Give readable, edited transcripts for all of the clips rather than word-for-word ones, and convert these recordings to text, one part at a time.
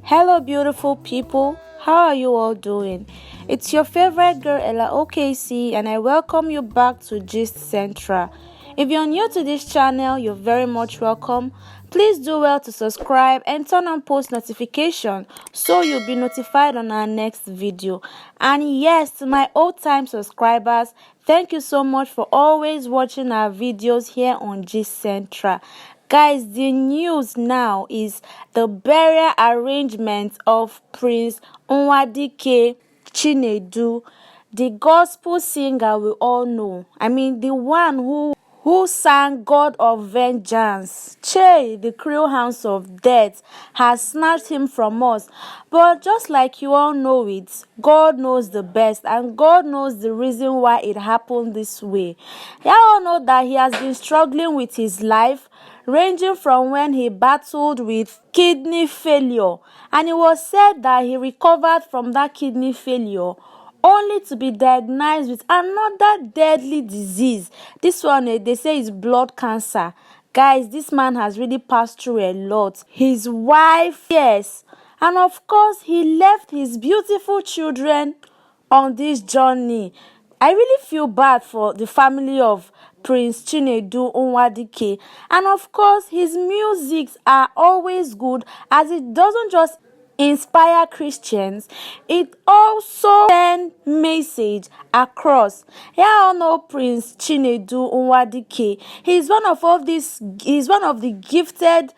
Hello, beautiful people. How are you all doing? It's your favorite girl, Ella OKC, and I welcome you back to Gist Central. If you're new to this channel, you're very much welcome. Please do well to subscribe and turn on post notification so you'll be notified on our next video. And yes, to my old-time subscribers, thank you so much for always watching our videos here on Gist Central. Guys, the news now is the burial arrangement of Prince Nwadike Chinedu, the gospel singer we all know. I mean, the one who sang God of Vengeance. Che, the cruel hounds of death, has snatched him from us. But just like you all know it, God knows the best, and God knows the reason why it happened this way. You all know that he has been struggling with his life, ranging from when he battled with kidney failure, and it was said that he recovered from that kidney failure only to be diagnosed with another deadly disease. This one, they say, is blood cancer. Guys, this man has really passed through a lot. His wife, yes, and of course he left his beautiful children on this journey. I really feel bad for the family of Prince Chinedu Nwadike, and of course his musics are always good, as it doesn't just inspire Christians, it also send message across. Yeah, I know Prince Chinedu Nwadike. He's one of the gifted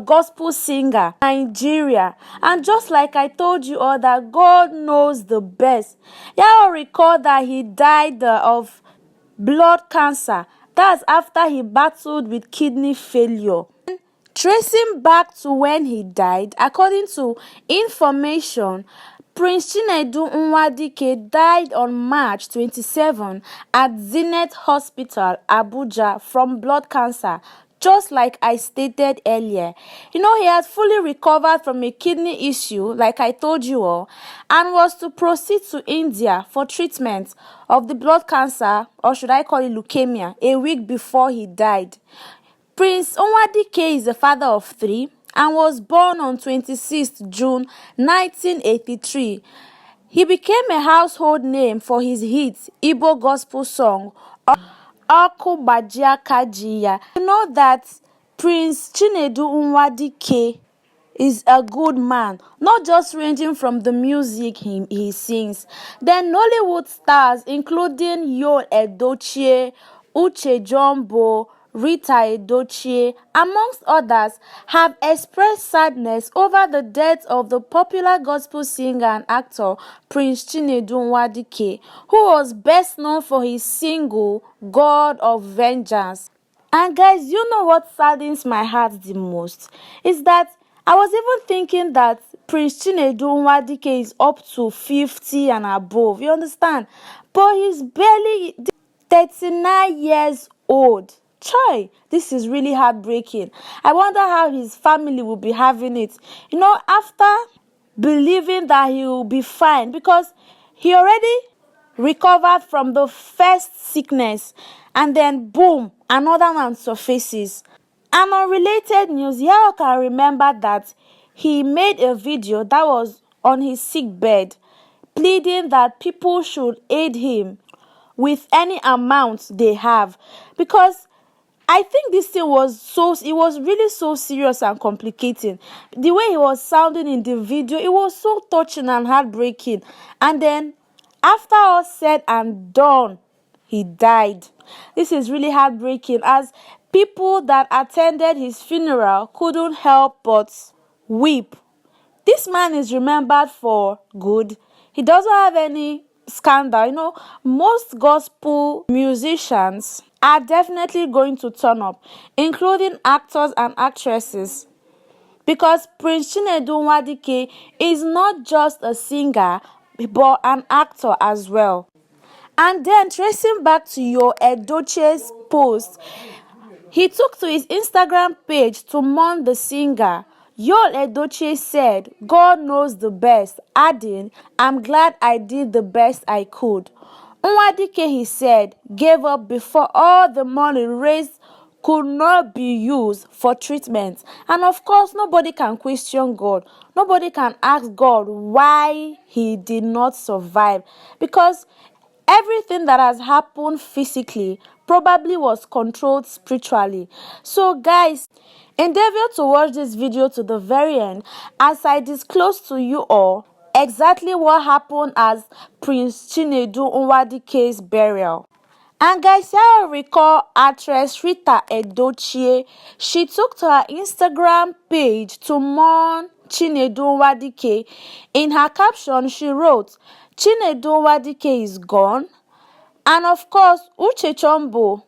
gospel singer in Nigeria, and just like I told you all that God knows the best. Yeah, I'll recall that he died of blood cancer. That's after he battled with kidney failure. Tracing back to when he died, according to information, Prince Chinedu Nwadike died on March 27 at Zenith Hospital, Abuja, from blood cancer, just like I stated earlier. You know, he had fully recovered from a kidney issue, like I told you all, and was to proceed to India for treatment of the blood cancer, or should I call it leukemia, a week before he died. Prince Nwadike is the father of 3 and was born on 26th June 1983. He became a household name for his hit Igbo gospel song, Aku Bajia Kajiya. You know that Prince Chinedu Nwadike is a good man, not just ranging from the music he sings. Then Nollywood stars including Yul Edochie, Uche Jumbo, Rita Edochie, amongst others, have expressed sadness over the death of the popular gospel singer and actor Prince Chinedu Nwadike, who was best known for his single God of Vengeance. And guys, you know what saddens my heart the most is that I was even thinking that Prince Chinedu Nwadike is up to 50 and above, you understand? But he's barely 39 years old. Chai, this is really heartbreaking. I wonder how his family will be having it. You know, after believing that he will be fine, because he already recovered from the first sickness, and then boom, another one surfaces. And on related news, y'all can remember that he made a video that was on his sick bed, pleading that people should aid him with any amount they have, because I think this thing it was really so serious and complicating. The way he was sounding in the video, it was so touching and heartbreaking. And then, after all said and done, he died. This is really heartbreaking, as people that attended his funeral couldn't help but weep. This man is remembered for good. He doesn't have any scandal. You know, most gospel musicians are definitely going to turn up, including actors and actresses, because Prince Chinedu Nwadike is not just a singer but an actor as well. And then, tracing back to Yul Edochie's post, he took to his Instagram page to mourn the singer. Yul Edochie said, "God knows the best," adding, "I'm glad I did the best I could." Nwadike, he said, gave up before all the money raised could not be used for treatment. And of course, nobody can question God. Nobody can ask God why he did not survive, because everything that has happened physically probably was controlled spiritually. So guys, endeavor to watch this video to the very end as I disclose to you all exactly what happened as Prince Chinedu Nwadike's burial. And guys, I recall actress Rita Edochie. She took to her Instagram page to mourn Chinedu Nwadike. In her caption, she wrote, "Chinedu Nwadike is gone." And of course, Uche Chombo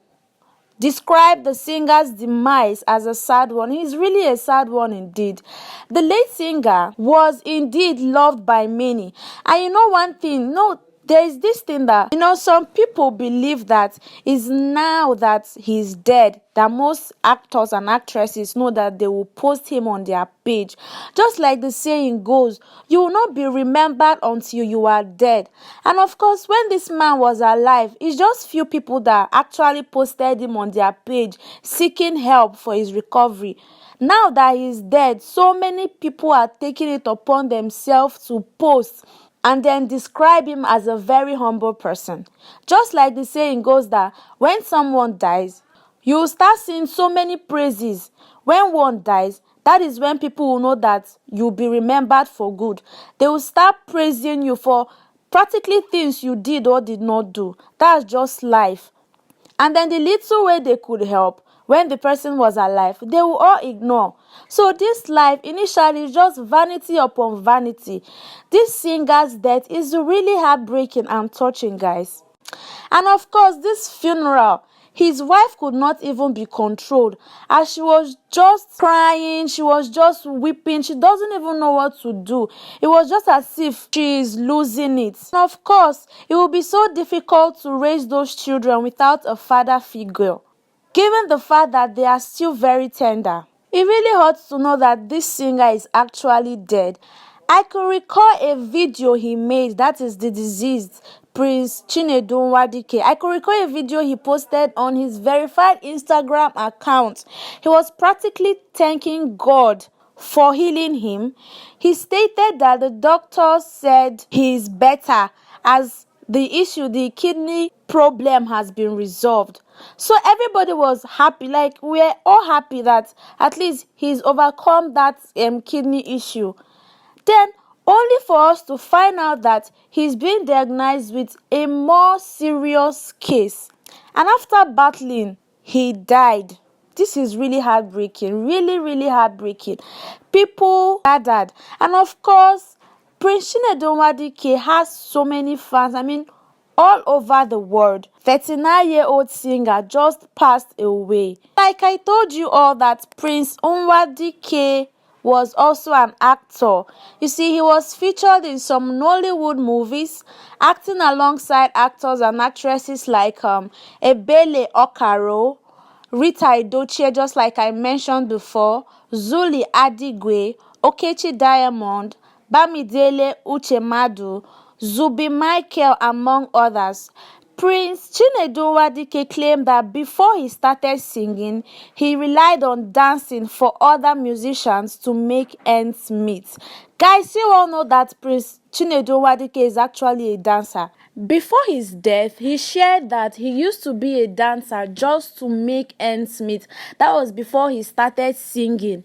described the singer's demise as a sad one. He's really a sad one indeed. The late singer was indeed loved by many. And you know one thing, no, there is this thing that, some people believe that is now that he's dead, that most actors and actresses know that they will post him on their page. Just like the saying goes, you will not be remembered until you are dead. And of course, when this man was alive, it's just few people that actually posted him on their page seeking help for his recovery. Now that he's dead, so many people are taking it upon themselves to post and then describe him as a very humble person. Just like the saying goes that when someone dies, you will start seeing so many praises. When one dies, that is when people will know that you'll be remembered for good. They will start praising you for practically things you did or did not do. That's just life. And then the little way they could help when the person was alive, they will all ignore. So this life initially is just vanity upon vanity. This singer's death is really heartbreaking and touching, guys. And of course, this funeral, his wife could not even be controlled, as she was just crying, she was just weeping, she doesn't even know what to do. It was just as if she is losing it. And of course, it will be so difficult to raise those children without a father figure, given the fact that they are still very tender. It really hurts to know that this singer is actually dead. I could recall a video he made, that is the deceased Prince Chinedu Nwadike. I could recall a video he posted on his verified Instagram account. He was practically thanking God for healing him. He stated that the doctor said he is better, as the kidney problem has been resolved. So everybody was happy, like we're all happy that at least he's overcome that kidney issue. Then only for us to find out that he's been diagnosed with a more serious case. And after battling, he died. This is really heartbreaking, really, really heartbreaking. People gathered. And of course, Prince Chinedu Nwadike has so many fans. I mean, all over the world. 39-year-old singer just passed away. Like I told you all that Prince Nwadike was also an actor. You see, he was featured in some Nollywood movies, acting alongside actors and actresses like Ebele Okaro, Rita Edochie, just like I mentioned before, Zuli Adigwe, Okechi Diamond, Bamidele Uchemadu, Zubi Michael, among others. Prince Chinedu Nwadike claimed that before he started singing, he relied on dancing for other musicians to make ends meet. Guys, you all know that Prince Chinedu Nwadike is actually a dancer. Before his death, he shared that he used to be a dancer just to make ends meet. That was before he started singing.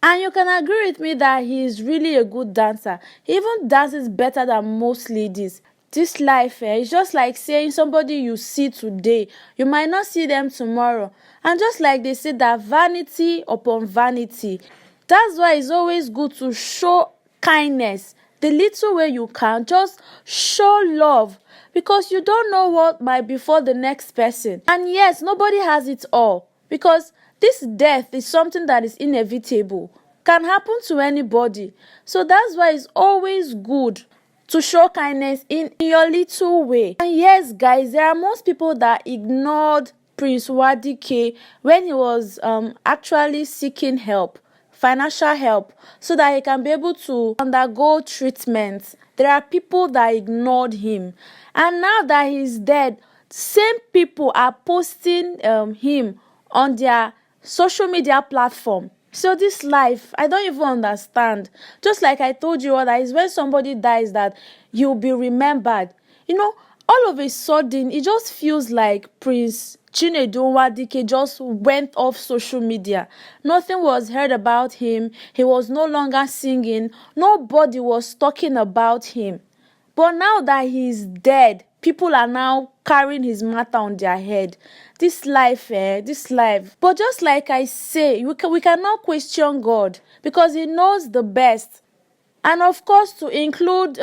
And you can agree with me that he is really a good dancer. He even dances better than most ladies. This life is just like saying somebody you see today, you might not see them tomorrow. And just like they say that vanity upon vanity, that's why it's always good to show kindness. The little way you can, just show love, because you don't know what might befall the next person. And yes, nobody has it all, because this death is something that is inevitable, can happen to anybody. So that's why it's always good to show kindness in your little way. And yes, guys, there are most people that ignored Prince Nwadike when he was actually seeking help, financial help, so that he can be able to undergo treatment. There are people that ignored him. And now that he's dead, same people are posting him on their social media platform. So this life, I don't even understand. Just like I told you all, that is when somebody dies that you'll be remembered. All of a sudden, it just feels like Prince Chinedu Nwadike just went off social media. Nothing was heard about him. He was no longer singing. Nobody was talking about him. But now that he's dead, people are now carrying his matter on their head. This life, this life. But just like I say, we cannot question God because he knows the best. And of course, to include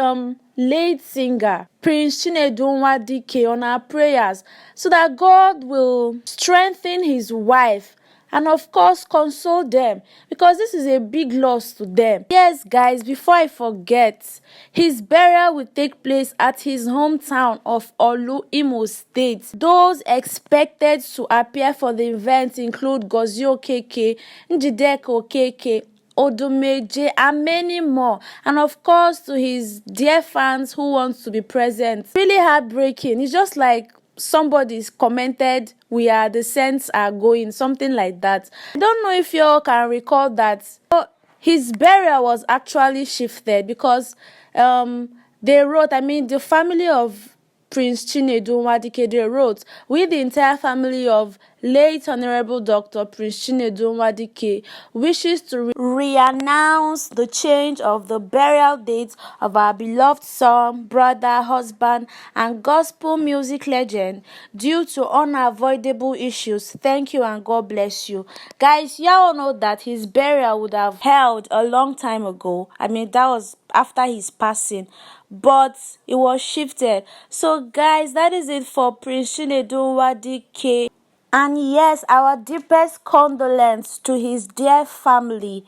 late singer Prince Chinedu Nwadike on our prayers, so that God will strengthen his wife and of course console them, because this is a big loss to them. Yes guys, before I forget, his burial will take place at his hometown of Olu, Imo State. Those expected to appear for the event include Gozie Okeke, Nwadike Okeke, Odumeje, and many more. And of course, to his dear fans who want to be present. Really heartbreaking. It's just like somebody's commented, "We are the saints are going," something like that. I don't know if you all can recall that. His burial was actually shifted because they wrote, the family of Prince Chinedu Nwadike, they wrote, "We, the entire family of late Honorable Dr. Prince Chinedu Nwadike, wishes to re-announce the change of the burial date of our beloved son, brother, husband, and gospel music legend due to unavoidable issues. Thank you and God bless you." Guys, y'all know that his burial would have held a long time ago. That was after his passing, but it was shifted. So guys, that is it for Prince Chinedu Nwadike. And yes, our deepest condolence to his dear family.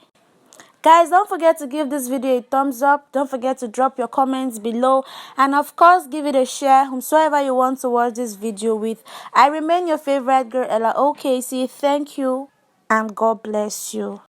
Guys, don't forget to give this video a thumbs up. Don't forget to drop your comments below. And of course, give it a share whomsoever you want to watch this video with. I remain your favorite girl, Ella OKC. Thank you and God bless you.